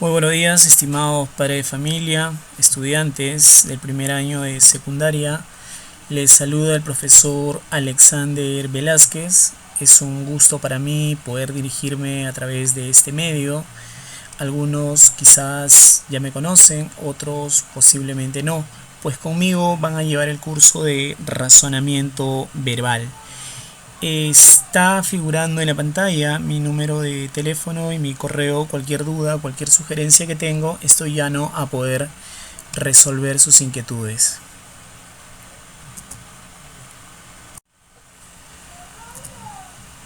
Muy buenos días, estimados padres de familia, estudiantes del primer año de secundaria. Les saluda el profesor Alexander Velázquez. Es un gusto para mí poder dirigirme a través de este medio. Algunos quizás ya me conocen, otros posiblemente no, pues conmigo van a llevar el curso de razonamiento verbal. Está figurando en la pantalla mi número de teléfono y mi correo. Cualquier duda, cualquier sugerencia que tengo, estoy llano a poder resolver sus inquietudes.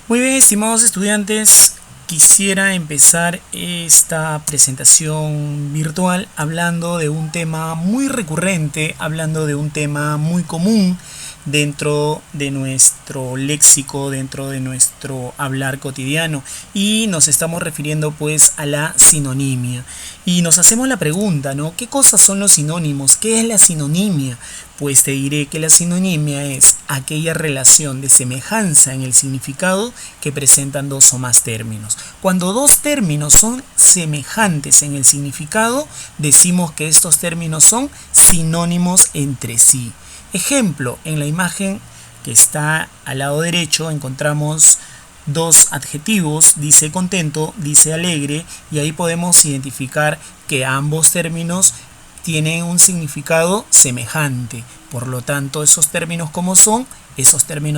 Muy bien, estimados estudiantes, quisiera empezar esta presentación virtual hablando de un tema muy recurrente, hablando de un tema muy común dentro de nuestro léxico, dentro de nuestro hablar cotidiano, y nos estamos refiriendo pues a la sinonimia. Y nos hacemos la pregunta, ¿no? ¿Qué cosas son los sinónimos? ¿Qué es la sinonimia? Pues te diré que la sinonimia es aquella relación de semejanza en el significado que presentan dos o más términos. Cuando dos términos son semejantes en el significado, decimos que estos términos son sinónimos entre sí. Ejemplo, en la imagen que está al lado derecho encontramos dos adjetivos, dice contento, dice alegre, y ahí podemos identificar que ambos términos tienen un significado semejante. Por lo tanto, esos términos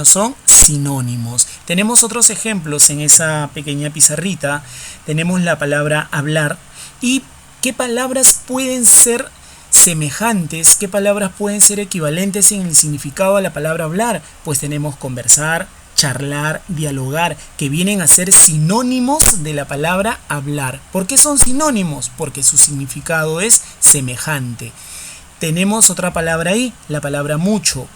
son sinónimos. Tenemos otros ejemplos en esa pequeña pizarrita. Tenemos la palabra hablar. ¿Y qué palabras pueden ser semejantes? ¿Qué palabras pueden ser equivalentes en el significado a la palabra hablar? Pues tenemos conversar, charlar, dialogar, que vienen a ser sinónimos de la palabra hablar. ¿Por qué son sinónimos? Porque su significado es semejante. Tenemos otra palabra ahí, la palabra mucho.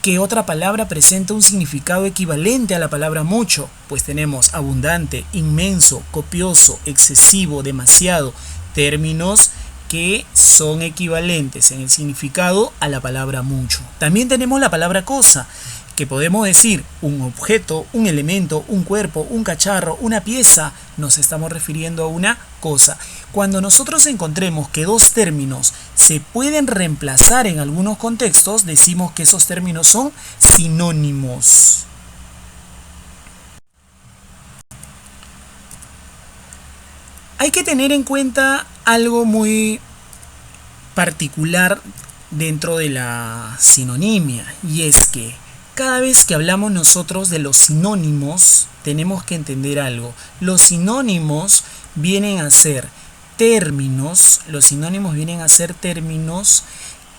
¿Qué otra palabra presenta un significado equivalente a la palabra mucho? Pues tenemos abundante, inmenso, copioso, excesivo, demasiado, términos que son equivalentes en el significado a la palabra mucho. También tenemos la palabra cosa, que podemos decir un objeto, un elemento, un cuerpo, un cacharro, una pieza. Nos estamos refiriendo a una cosa. Cuando nosotros encontremos que dos términos se pueden reemplazar en algunos contextos, decimos que esos términos son sinónimos. Hay que tener en cuenta algo muy particular dentro de la sinonimia, y es que cada vez que hablamos nosotros de los sinónimos, tenemos que entender algo. Los sinónimos vienen a ser términos,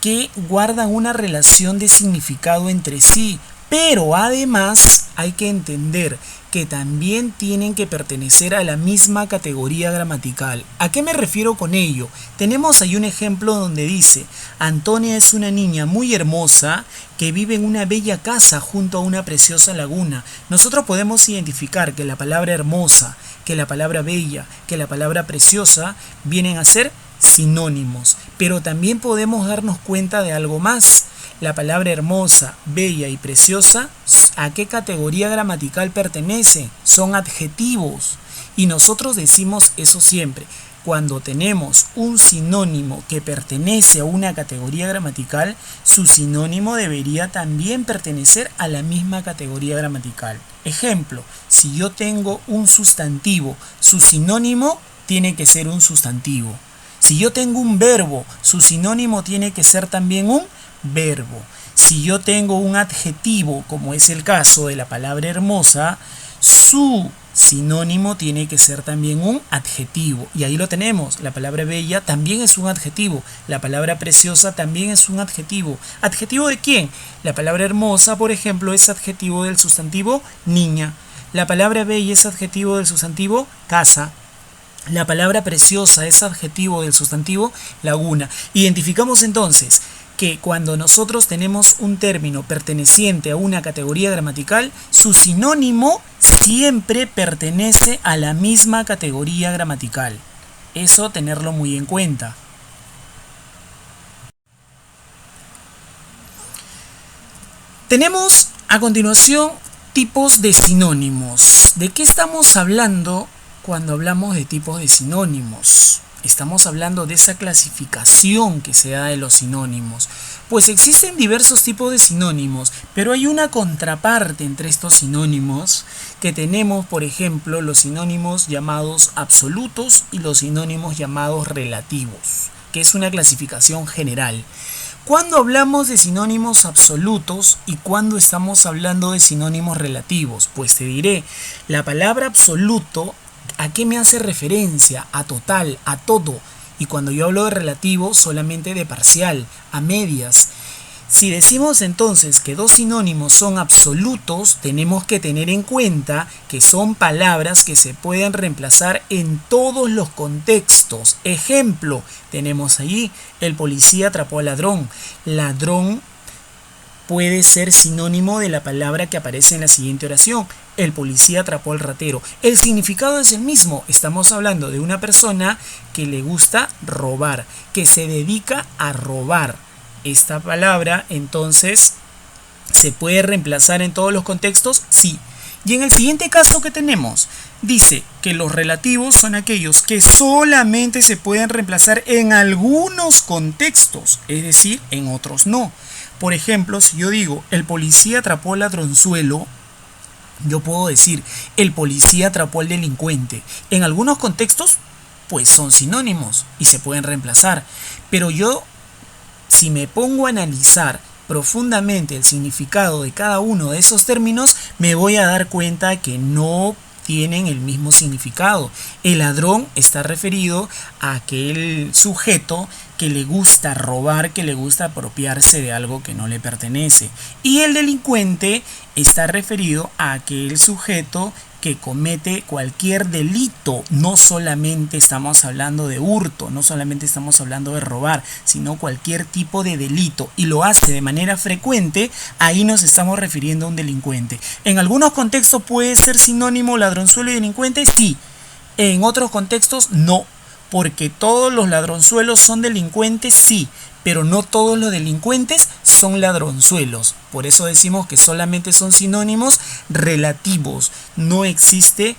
que guardan una relación de significado entre sí, pero además hay que entender que también tienen que pertenecer a la misma categoría gramatical. ¿A qué me refiero con ello? Tenemos ahí un ejemplo donde dice: Antonia es una niña muy hermosa que vive en una bella casa junto a una preciosa laguna. Nosotros podemos identificar que la palabra hermosa, que la palabra bella, que la palabra preciosa vienen a ser sinónimos, pero también podemos darnos cuenta de algo más. La palabra hermosa, bella y preciosa, ¿a qué categoría gramatical pertenece? Son adjetivos. Y nosotros decimos eso siempre. Cuando tenemos un sinónimo que pertenece a una categoría gramatical, su sinónimo debería también pertenecer a la misma categoría gramatical. Ejemplo, si yo tengo un sustantivo, su sinónimo tiene que ser un sustantivo. Si yo tengo un verbo, su sinónimo tiene que ser también un verbo. Si yo tengo un adjetivo, como es el caso de la palabra hermosa, su sinónimo tiene que ser también un adjetivo. Y ahí lo tenemos. La palabra bella también es un adjetivo. La palabra preciosa también es un adjetivo. ¿Adjetivo de quién? La palabra hermosa, por ejemplo, es adjetivo del sustantivo niña. La palabra bella es adjetivo del sustantivo casa. La palabra preciosa es adjetivo del sustantivo laguna. Identificamos entonces que cuando nosotros tenemos un término perteneciente a una categoría gramatical, su sinónimo siempre pertenece a la misma categoría gramatical. Eso tenerlo muy en cuenta. Tenemos a continuación tipos de sinónimos. ¿De qué estamos hablando Cuando hablamos de tipos de sinónimos, estamos hablando de esa clasificación que se da de los sinónimos. Pues existen diversos tipos de sinónimos, pero hay una contraparte entre estos sinónimos que tenemos, por ejemplo, los sinónimos llamados absolutos y los sinónimos llamados relativos, que es una clasificación general. ¿Cuándo hablamos de sinónimos absolutos y cuándo estamos hablando de sinónimos relativos? Pues te diré, la palabra absoluto, ¿a qué me hace referencia? A total, a todo. Y cuando yo hablo de relativo, solamente de parcial, a medias. Si decimos entonces que dos sinónimos son absolutos, tenemos que tener en cuenta que son palabras que se pueden reemplazar en todos los contextos. Ejemplo, tenemos allí, el policía atrapó al ladrón. Ladrón puede ser sinónimo de la palabra que aparece en la siguiente oración. El policía atrapó al ratero. El significado es el mismo. Estamos hablando de una persona que le gusta robar, que se dedica a robar. Esta palabra entonces se puede reemplazar en todos los contextos, sí. Y en el siguiente caso que tenemos, dice que los relativos son aquellos que solamente se pueden reemplazar en algunos contextos, es decir, en otros no. Por ejemplo, si yo digo el policía atrapó al ladronzuelo, yo puedo decir el policía atrapó al delincuente. En algunos contextos, pues son sinónimos y se pueden reemplazar. Pero si me pongo a analizar profundamente el significado de cada uno de esos términos, me voy a dar cuenta que no tienen el mismo significado. El ladrón está referido a aquel sujeto que le gusta robar, que le gusta apropiarse de algo que no le pertenece. Y el delincuente está referido a aquel sujeto que comete cualquier delito. No solamente estamos hablando de hurto, no solamente estamos hablando de robar, sino cualquier tipo de delito, y lo hace de manera frecuente. Ahí nos estamos refiriendo a un delincuente. En algunos contextos puede ser sinónimo ladronzuelo y delincuente, sí. En otros contextos no, porque todos los ladronzuelos son delincuentes, sí, pero no todos los delincuentes son ladronzuelos. Por eso decimos que solamente son sinónimos relativos. No existe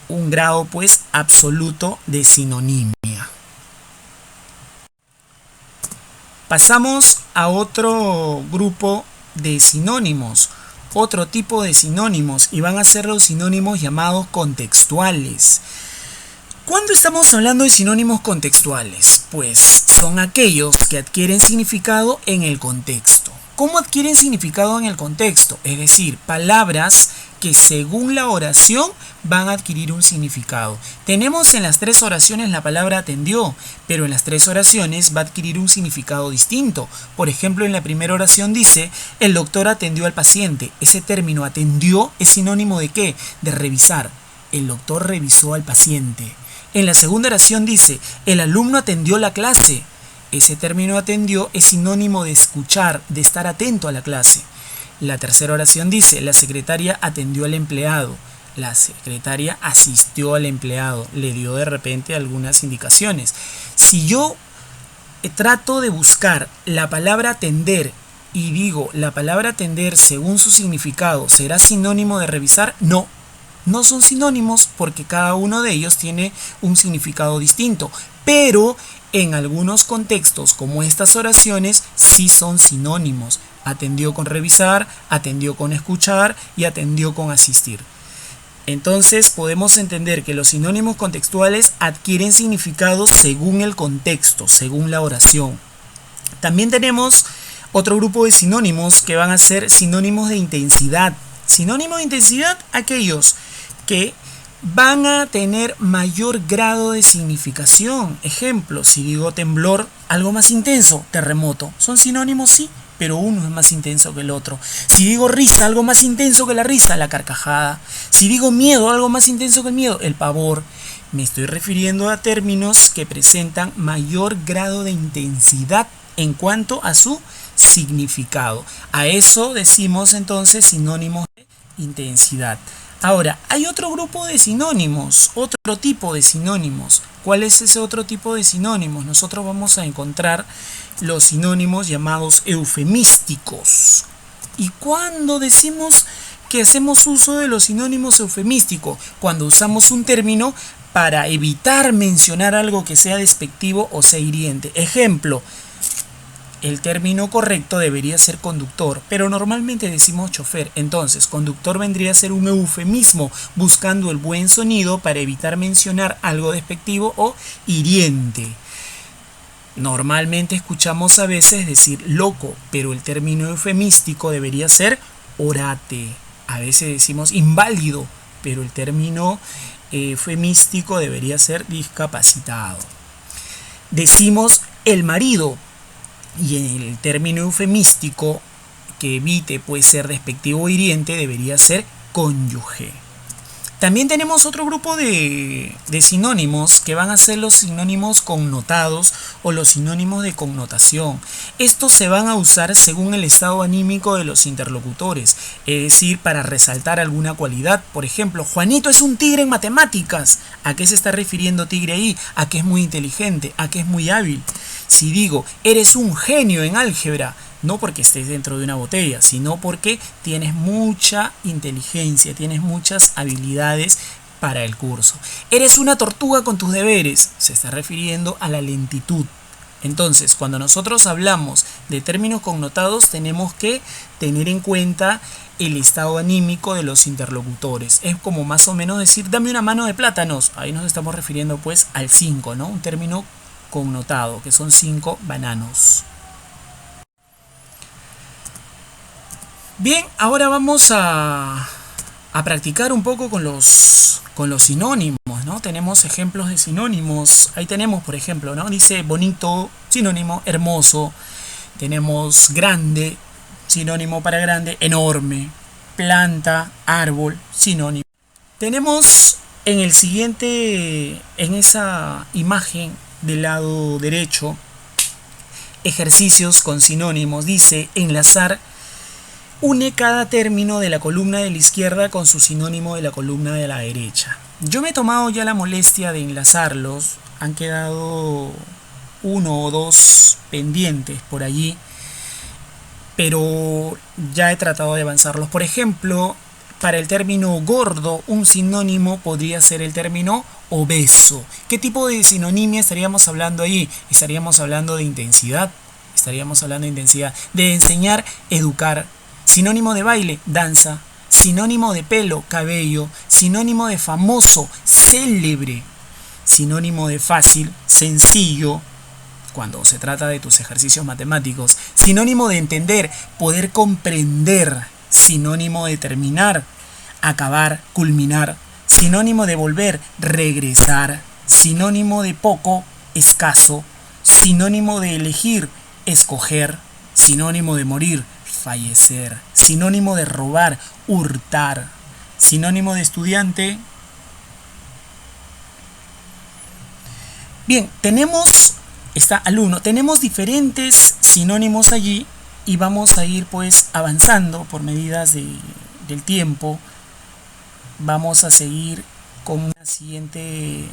un grado pues absoluto de sinonimia. Pasamos a otro grupo de sinónimos, otro tipo de sinónimos, y van a ser los sinónimos llamados contextuales. ¿Cuándo estamos hablando de sinónimos contextuales? Pues son aquellos que adquieren significado en el contexto. ¿Cómo adquieren significado en el contexto? Es decir, palabras que según la oración van a adquirir un significado. Tenemos en las tres oraciones la palabra atendió, pero en las tres oraciones va a adquirir un significado distinto. Por ejemplo, en la primera oración dice, el doctor atendió al paciente. Ese término atendió es sinónimo de ¿qué? De revisar. El doctor revisó al paciente. En la segunda oración dice, el alumno atendió la clase. Ese término atendió es sinónimo de escuchar, de estar atento a la clase. La tercera oración dice, la secretaria atendió al empleado. La secretaria asistió al empleado, le dio de repente algunas indicaciones. Si yo trato de buscar la palabra atender y digo la palabra atender según su significado, ¿será sinónimo de revisar? No. No son sinónimos porque cada uno de ellos tiene un significado distinto, pero en algunos contextos como estas oraciones sí son sinónimos. Atendió con revisar, atendió con escuchar y atendió con asistir. Entonces podemos entender que los sinónimos contextuales adquieren significado según el contexto, según la oración. También tenemos otro grupo de sinónimos que van a ser sinónimos de intensidad. Sinónimo de intensidad, aquellos que van a tener mayor grado de significación. Ejemplo, si digo temblor, algo más intenso, terremoto. ¿Son sinónimos? Sí, pero uno es más intenso que el otro. Si digo risa, algo más intenso que la risa, la carcajada. Si digo miedo, algo más intenso que el miedo, el pavor. Me estoy refiriendo a términos que presentan mayor grado de intensidad en cuanto a su significado. A eso decimos entonces sinónimos de intensidad. Ahora, hay otro grupo de sinónimos, otro tipo de sinónimos. ¿Cuál es ese otro tipo de sinónimos? Nosotros vamos a encontrar los sinónimos llamados eufemísticos. ¿Y cuándo decimos que hacemos uso de los sinónimos eufemísticos? Cuando usamos un término para evitar mencionar algo que sea despectivo o sea hiriente. Ejemplo, el término correcto debería ser conductor, pero normalmente decimos chofer. Entonces, conductor vendría a ser un eufemismo buscando el buen sonido para evitar mencionar algo despectivo o hiriente. Normalmente escuchamos a veces decir loco, pero el término eufemístico debería ser orate. A veces decimos inválido, pero el término eufemístico debería ser discapacitado. Decimos el marido, y en el término eufemístico que evite puede ser despectivo o hiriente debería ser cónyuge. También tenemos otro grupo de sinónimos que van a ser los sinónimos connotados o los sinónimos de connotación. Estos se van a usar según el estado anímico de los interlocutores, es decir, para resaltar alguna cualidad. Por ejemplo, Juanito es un tigre en matemáticas. ¿A qué se está refiriendo tigre ahí? A que es muy inteligente, a que es muy hábil. Si digo, eres un genio en álgebra, no porque estés dentro de una botella, sino porque tienes mucha inteligencia, tienes muchas habilidades para el curso. Eres una tortuga con tus deberes, se está refiriendo a la lentitud. Entonces, cuando nosotros hablamos de términos connotados, tenemos que tener en cuenta el estado anímico de los interlocutores. Es como más o menos decir, dame una mano de plátanos. Ahí nos estamos refiriendo pues al 5, ¿no? Un término connotado, que son 5 bananos. Bien, ahora vamos a practicar un poco con los sinónimos, ¿no? Tenemos ejemplos de sinónimos. Ahí tenemos, por ejemplo, ¿no? Dice bonito, sinónimo, hermoso. Tenemos grande, sinónimo para grande, enorme. Planta, árbol, sinónimo. Tenemos en el siguiente, en esa imagen del lado derecho, ejercicios con sinónimos. Dice enlazar. Une cada término de la columna de la izquierda con su sinónimo de la columna de la derecha. Yo me he tomado ya la molestia de enlazarlos. Han quedado 1 o 2 pendientes por allí, pero ya he tratado de avanzarlos. Por ejemplo, para el término gordo, un sinónimo podría ser el término obeso. ¿Qué tipo de sinonimia estaríamos hablando allí? Estaríamos hablando de intensidad. De enseñar, educar. Sinónimo de baile, danza. Sinónimo de pelo, cabello. Sinónimo de famoso, célebre. Sinónimo de fácil, sencillo, cuando se trata de tus ejercicios matemáticos. Sinónimo de entender, poder comprender. Sinónimo de terminar, acabar, culminar. Sinónimo de volver, regresar. Sinónimo de poco, escaso. Sinónimo de elegir, escoger. Sinónimo de morir, fallecer. Sinónimo de robar, hurtar. Sinónimo de estudiante. Bien, está alumno. Tenemos diferentes sinónimos allí y vamos a ir pues avanzando por medidas del tiempo. Vamos a seguir con una siguiente.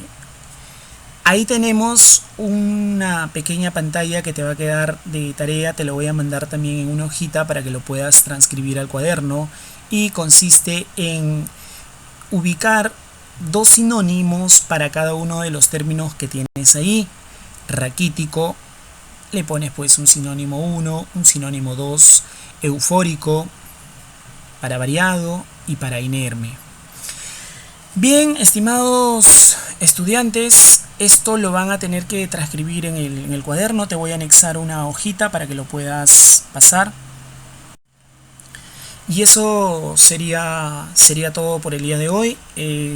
Ahí tenemos una pequeña pantalla que te va a quedar de tarea, te lo voy a mandar también en una hojita para que lo puedas transcribir al cuaderno, y consiste en ubicar 2 sinónimos para cada uno de los términos que tienes ahí. Raquítico, le pones pues un sinónimo 1, un sinónimo 2, eufórico, para variado y para inerme. Bien, estimados estudiantes, esto lo van a tener que transcribir en el cuaderno. Te voy a anexar una hojita para que lo puedas pasar. Y eso sería todo por el día de hoy.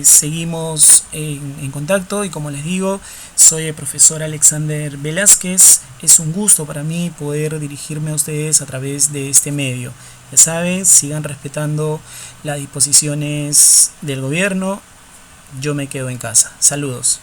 Seguimos en contacto y, como les digo, soy el profesor Alexander Velázquez. Es un gusto para mí poder dirigirme a ustedes a través de este medio. Ya saben, sigan respetando las disposiciones del gobierno. Yo me quedo en casa. Saludos.